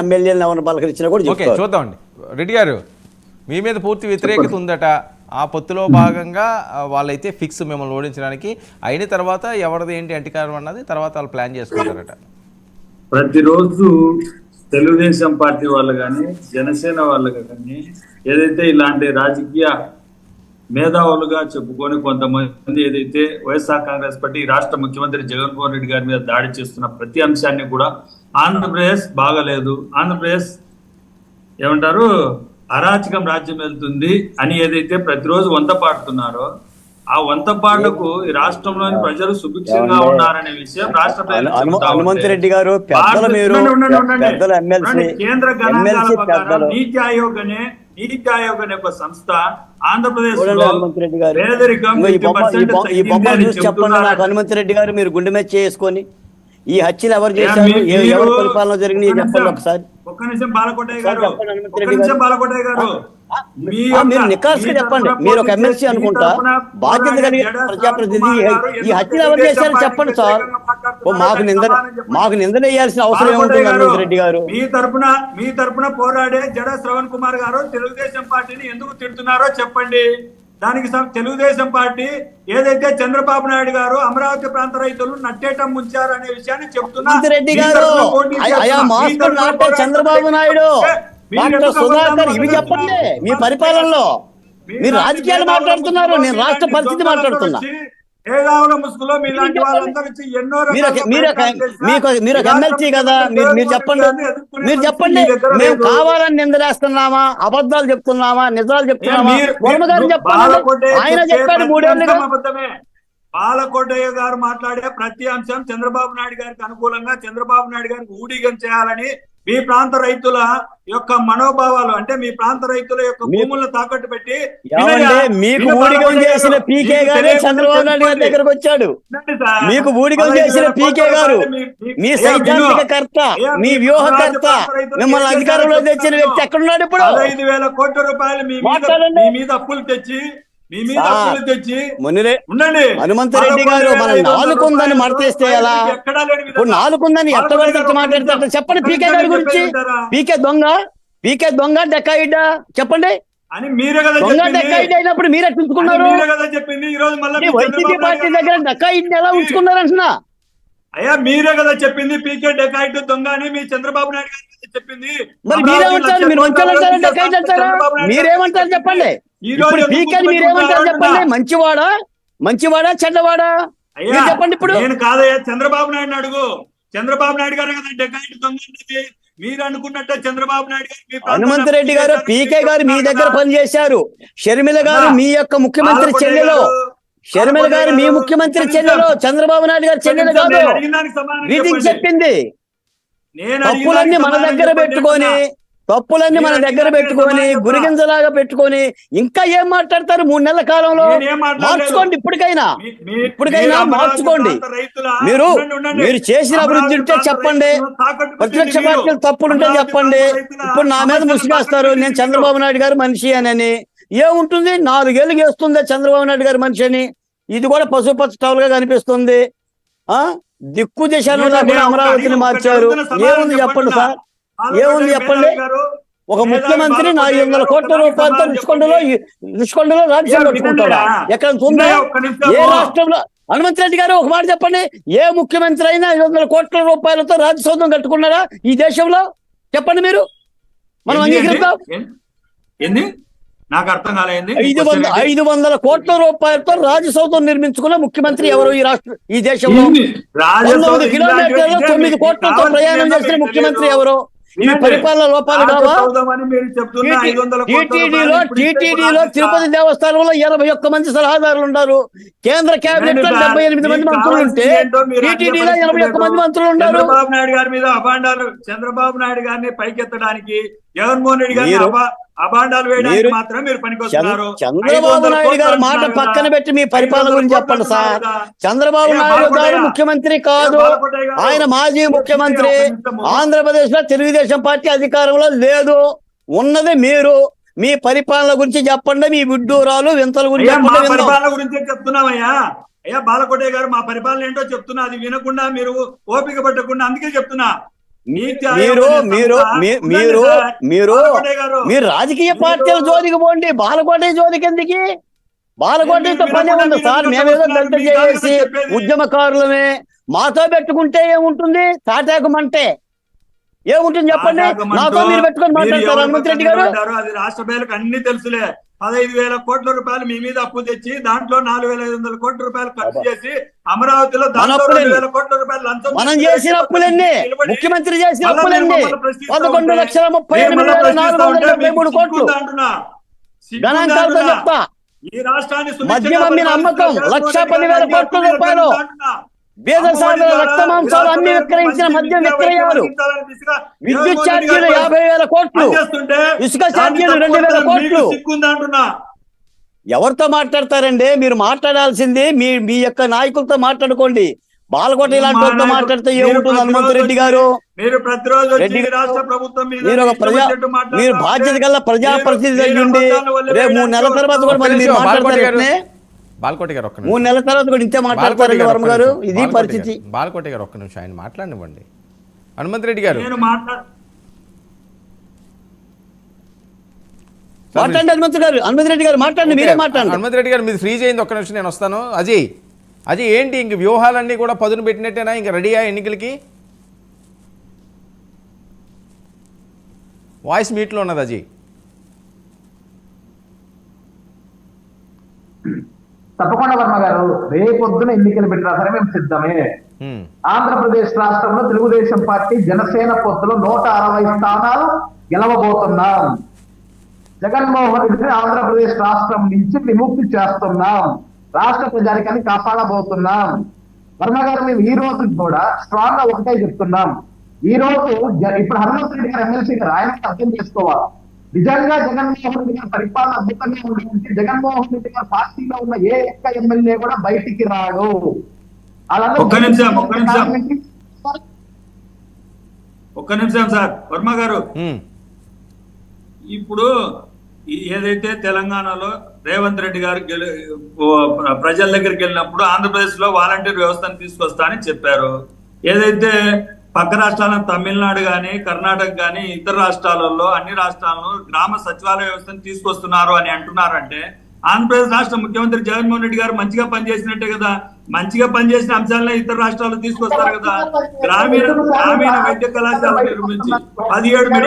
ఎమ్మెల్యేలను ఎవరిని పలకరించినా కూడా ఓకే, చూద్దామండి. రెడ్డి గారు, మీ మీద పూర్తి వ్యతిరేకత ఉందట. ఆ పొత్తులో భాగంగా వాళ్ళైతే ఫిక్స్ మిమ్మల్ని ఓడించడానికి. అయిన తర్వాత ఎవరిది ఏంటి అంటికారం అన్నది తర్వాత వాళ్ళు ప్లాన్ చేసుకుంటారట. ప్రతిరోజు తెలుగుదేశం పార్టీ వాళ్ళు కానీ జనసేన వాళ్ళు కానీ ఏదైతే ఇలాంటి రాజకీయ మేధావులుగా చెప్పుకొని కొంతమంది ఏదైతే వైఎస్ఆర్ కాంగ్రెస్ పార్టీ రాష్ట్ర ముఖ్యమంత్రి జగన్మోహన్ రెడ్డి గారి మీద దాడి చేస్తున్న ప్రతి అంశాన్ని కూడా ఆంధ్రప్రదేశ్ బాగలేదు, ఆంధ్రప్రదేశ్ ఏమంటారు అరాచకం రాజ్యం వెళ్తుంది అని ఏదైతే ప్రతిరోజు వంత పాడుతున్నారో ఆ వంత పాటకు ఈ రాష్ట్రంలోని ప్రజలు సుభిక్షంగా ఉన్నారనే విషయం రాష్ట్ర హనుమంతరెడ్డి గారు కేంద్ర గణాంకాల ప్రకారం నీతి ఆయోగ్ అనే ఒక సంస్థ ఆంధ్రప్రదేశ్ పేదరికం చెప్పండి నాకు. హనుమంతరెడ్డి గారు మీరు గుండె మీద చేసుకొని ఈ హత్యలు ఎవరు చేశారు, ఎవరు పరిపాలన జరిగింది చెప్పండి ఒకసారి. ఒక్క నిమిషం బాలకోటయ్య గారు మీరు నికార్స్గా చెప్పండి. మీరు ఒక ఎమ్మెల్సీ అనుకుంటా, బాధ్యత కలిగిన ప్రజాప్రతినిధి. ఈ హత్యలు ఎవరు చేశారో చెప్పండి సార్. మాకు నిందన వేయాల్సిన అవసరం ఏముంటుంది హనుమంతరెడ్డి గారు? మీ తరపున పోరాడే జడ శ్రవణ్ కుమార్ గారు తెలుగుదేశం పార్టీని ఎందుకు తిడుతున్నారో చెప్పండి. దానికి తెలుగుదేశం పార్టీ ఏదైతే చంద్రబాబు నాయుడు గారు అమరావతి ప్రాంత రైతులు నట్టేటం ముంచారు అనే విషయాన్ని చెప్తున్నారు. రెడ్డి గారు చంద్రబాబు నాయుడు, డాక్టర్ సుధాకర్, ఇవి చెప్పండి. మీ పరిపాలనలో మీరు రాజకీయాలు మాట్లాడుతున్నారు, నేను రాష్ట్ర పరిస్థితి మాట్లాడుతున్నా. మీరు ఒక ఎమ్మెల్సీ కదా, మీరు చెప్పండి. మేము కావాలని నిందలేస్తున్నామా, అబద్ధాలు చెప్తున్నామా, నిజాలు చెప్తున్నామా? వర్మ గారు చెప్పండి, ఆయన చెప్పాడు 3 ఏళ్ళుగా. బాలకోటయ్య గారు మాట్లాడే ప్రతి అంశం చంద్రబాబు నాయుడు గారికి అనుకూలంగా, చంద్రబాబు నాయుడు గారికి ఊడిగం చేయాలని మీ ప్రాంత రైతుల యొక్క మనోభావాలు, అంటే మీ ప్రాంత రైతుల యొక్క భూములను తాకట్టు పెట్టి మీకు ఊడిగం చేసిన పీకే గారే చంద్రబాబు నాయుడు గారి దగ్గరకు వచ్చాడు. మీకు ఊడిగం చేసిన పీకే గారు మీ సైద్ధాంతిక కర్త, మీ వ్యూహకర్త, మిమ్మల్ని అధికారంలో తెచ్చిన వ్యక్తి ఎక్కడున్నాడు ఇప్పుడు? 5,000 కోట్ల రూపాయలు మీ మీద అప్పులు తెచ్చి హనుమంతరెడ్డి గారు, మన నాలుగుందని మడతేస్తే ఎలా? నాలుగుందని ఎట్టబడితే మాట్లాడతారు చెప్పండి. పీకే గారి గురించి, పీకే దొంగ డెకాయిడా చెప్పండి. దొంగ డెకాయిడ్ అయినప్పుడు మీరే ఉంచుకున్నారు. వైసీపీ పార్టీ దగ్గర డెకాయిడ్ ఎలా ఉంచుకున్నారు అంటున్నా? అయ్యా మీరే కదా చెప్పింది పీకే డెకాయిట్ దొంగ అని. మీ చంద్రబాబు నాయుడు గారు చెప్పింది. మరి మీరేమంటారు? మీరు మంచి డెకాయిట్ అంటారా? మీరేమంటారు చెప్పండి. ఇప్పుడు పీకేని మీరేమంటారు చెప్పండి? మంచివాడా చెడ్డవాడా చెప్పండి. ఇప్పుడు నేను కాదయ్యా, చంద్రబాబు నాయుడు అడుగు. చంద్రబాబు నాయుడు గారు కదా డెకాయిట్ దొంగ. మీరు అనుకున్నట్టే చంద్రబాబు నాయుడు గారు. హనుమంతరెడ్డి గారు, పీకే గారు మీ దగ్గర పనిచేశారు. షర్మిల గారు మీ యొక్క ముఖ్యమంత్రి చెల్లెలో, షర్మిల గారు మీ ముఖ్యమంత్రి చెల్లెలో, చంద్రబాబు నాయుడు గారు చెల్లెలు కాదు. వీటికి చెప్పింది తప్పులన్నీ మన దగ్గర పెట్టుకొని గురిగింజలాగా పెట్టుకొని ఇంకా ఏం మాట్లాడతారు? 3 నెలల కాలంలో మార్చుకోండి. ఇప్పటికైనా మార్చుకోండి. మీరు చేసిన అభివృద్ధి ఉంటే చెప్పండి, ప్రతిపక్ష పార్టీలు తప్పులుంటే చెప్పండి. ఇప్పుడు నా మీద ముసుగేస్తారు నేను చంద్రబాబు నాయుడు గారు మనిషి అని. ఏముంటుంది? 4 ఏళ్ళు చేస్తుంది చంద్రబాబు నాయుడు గారి మనిషి అని. ఇది కూడా పశుపక్ష గా కనిపిస్తుంది. దిక్కు దిశలో అమరావతిని మార్చారు. ఏముంది చెప్పండి సార్, ఏముంది చెప్పండి? ఒక ముఖ్యమంత్రి 400 కోట్ల రూపాయలతో రుషికొండలో రాజ్యం కట్టుకుంటాడా? ఎక్కడ ఉందా? ఏ రాష్ట్రంలో? హనుమంతరెడ్డి గారు ఒక మాట చెప్పండి. ఏ ముఖ్యమంత్రి అయినా 500 కోట్ల రూపాయలతో రాజసౌధం కట్టుకున్నారా ఈ దేశంలో? చెప్పండి మీరు. మనం అంగీకరిద్దాం. నాకు అర్థం కాలేదు. 500 కోట్ల రూపాయలతో రాజసౌధం నిర్మించుకున్న ముఖ్యమంత్రి ఎవరు ఈ దేశంలో? 9 కిలోమీటర్లు 9 కోట్లతో ప్రయాణం చేసిన ముఖ్యమంత్రి ఎవరు? ఈ పరిపాలన లోపాలు కావా? టీటీడీలో తిరుపతి దేవస్థానంలో 81 మంది సలహాదారులు ఉన్నారు. కేంద్ర కేబినెట్ లో 78 మంది మంత్రులు ఉంటే టీటీడీలో 81 మంది మంత్రులు ఉన్నారు. చంద్రబాబు నాయుడు గారి మీద అభాండాలు, చంద్రబాబు నాయుడు గారిని పైకెత్తడానికి, జగన్మోహన్ రెడ్డి గారిని అభాండాలు వేయడానికి మాత్రం మీరు పనికొస్తున్నారు. చంద్రబాబు నాయుడు గారు మాట పక్కన పెట్టి మీ పరిపాలన గురించి చెప్పండి సార్. చంద్రబాబు నాయుడు గారు ముఖ్యమంత్రి కాదు, ఆయన మాజీ ముఖ్యమంత్రి. ఆంధ్రప్రదేశ్ లో తెలుగుదేశం పార్టీ అధికారంలో లేదు, ఉన్నది మీరు. మీ పరిపాలన గురించి చెప్పండి. మీ విడ్డూరాలు వింతల గురించి పరిపాలన గురించి చెప్తున్నామయ్యా. అయ్యా బాలకోటయ్య గారు, మా పరిపాలన ఏంటో చెప్తున్నా, అది వినకుండా మీరు ఓపిక పట్టకుండా, అందుకే చెప్తున్నా. మీరు రాజకీయ పార్టీల జోలికి పోండి, బాలకోట జోలికి ఎందుకు? బాలకోటతో పనే ఉంది సార్. మేమేదో దళిత చేసి ఉద్యమకారులమే, మాతో పెట్టుకుంటే ఏముంటుంది? తాటాకమంటే ఏముంటుంది చెప్పండి? నాతో మీరు పెట్టుకొని మాట్లాడతారు హనుమంత్ రెడ్డి గారు? అది రాష్ట్ర ప్రజలకు అన్ని తెలుసులే. 15,000 కోట్ల రూపాయలు మీ మీద అప్పు తెచ్చి దాంట్లో 4,500 కోట్ల రూపాయలు ఖర్చు చేసి అమరావతిలో 2,000 కోట్ల రూపాయలు లంచం మనం చేసిన అప్పులన్నీ, ముఖ్యమంత్రి చేసిన అప్పులన్నీ 11,38,473 కోట్లు. గణాంకాలతో చెప్తా. ఈ రాష్ట్రాన్ని మద్యం అమ్మిన అమ్మకం 1,10,000 కోట్ల రూపాయలు. బీద సాధన రక్త మాంసాలు అన్ని విక్రయించిన మద్యం విక్రయాలు. విద్యుత్ ఛార్జీలు 50,000 కోట్లు. ఇసుక ఛార్జీలు 2,000 కోట్లు. ఎవరితో మాట్లాడతారండి? మీరు మాట్లాడాల్సింది మీ యొక్క నాయకులతో మాట్లాడుకోండి. బాలకోట ఇలాంటి వాళ్ళతో మాట్లాడితే ఏముంటుంది హనుమంత్ రెడ్డి గారు? మీరు బాధ్యత గల ప్రజాప్రతినిధి అయ్యుండి రేపు 3 నెలల తర్వాత కూడా మళ్ళీ మీరు మాట్లాడతారు. బాలకోటి గారు 3 నెలల తర్వాత కూడా ఇంతే మాట్లాడతారండి వర్మ గారు. ఇది పరిస్థితి. బాలకోటి గారు ఒక్క నిమిషం ఆయన మాట్లాడినివ్వండి. హనుమంత్ రెడ్డి గారు మాట్లాడండి. హనుమంత్ రెడ్డి గారు మాట్లాడండి, మీరే మాట్లాడండి. హనుమంత్ రెడ్డి గారు మీది ఫ్రీజ్ అయింది, ఒక్క నిమిషం నేను వస్తాను. అజయ్ ఏంటి ఇంక వ్యూహాలన్నీ కూడా పదును పెట్టినట్టేనా? ఇంక రెడీయా ఎన్నికలకి? వాయిస్ మీట్లో ఉన్నది అజయ్. తప్పకుండా వర్మ గారు, రేపొద్దున ఎన్నికలు పెట్టినా సరే మేము సిద్ధమే. ఆంధ్రప్రదేశ్ రాష్ట్రంలో తెలుగుదేశం పార్టీ జనసేన పొత్తులో 160 స్థానాలు గెలవబోతున్నాం. జగన్మోహన్ రెడ్డిని ఆంధ్రప్రదేశ్ రాష్ట్రం నుంచి విముక్తి చేస్తున్నాం. రాష్ట్ర ప్రజానికాన్ని కాపాడబోతున్నాం. వర్మ గారు మేము ఈ రోజు కూడా స్ట్రాంగ్ గా ఒకటే చెప్తున్నాం. ఈ రోజు ఇప్పుడు హనుమంత్ రెడ్డి గారు ఎమ్మెల్సీ గారు ఆయన అర్థం చేసుకోవాలి. నిజంగా జగన్మోహన్ రెడ్డి గారి పరిపాలన అద్భుతంగా ఉంటుంది. జగన్మోహన్ రెడ్డి గారి పార్టీలో ఉన్న ఏ ఒక్క ఎమ్మెల్యే కూడా బయటికి రాడు. ఒక్క నిమిషం సార్ వర్మ గారు, ఇప్పుడు ఏదైతే తెలంగాణలో రేవంత్ రెడ్డి గారు ప్రజల దగ్గరికి వెళ్ళినప్పుడు ఆంధ్రప్రదేశ్ లో వాలంటీర్ వ్యవస్థను తీసుకొస్తా అని చెప్పారు. ఏదైతే పక్క రాష్ట్రాలను తమిళనాడు గాని కర్ణాటక గాని ఇతర రాష్ట్రాలలో అన్ని రాష్ట్రాలను గ్రామ సచివాలయ వ్యవస్థను తీసుకొస్తున్నారు అని అంటున్నారంటే ఆంధ్రప్రదేశ్ రాష్ట్ర ముఖ్యమంత్రి జగన్మోహన్ రెడ్డి గారు మంచిగా పనిచేసినట్టే కదా. మంచిగా పనిచేసిన అంశాలను ఇతర రాష్ట్రాలు తీసుకొస్తారు కదా. గ్రామీణ వైద్య కళాశాల నిర్మించి 17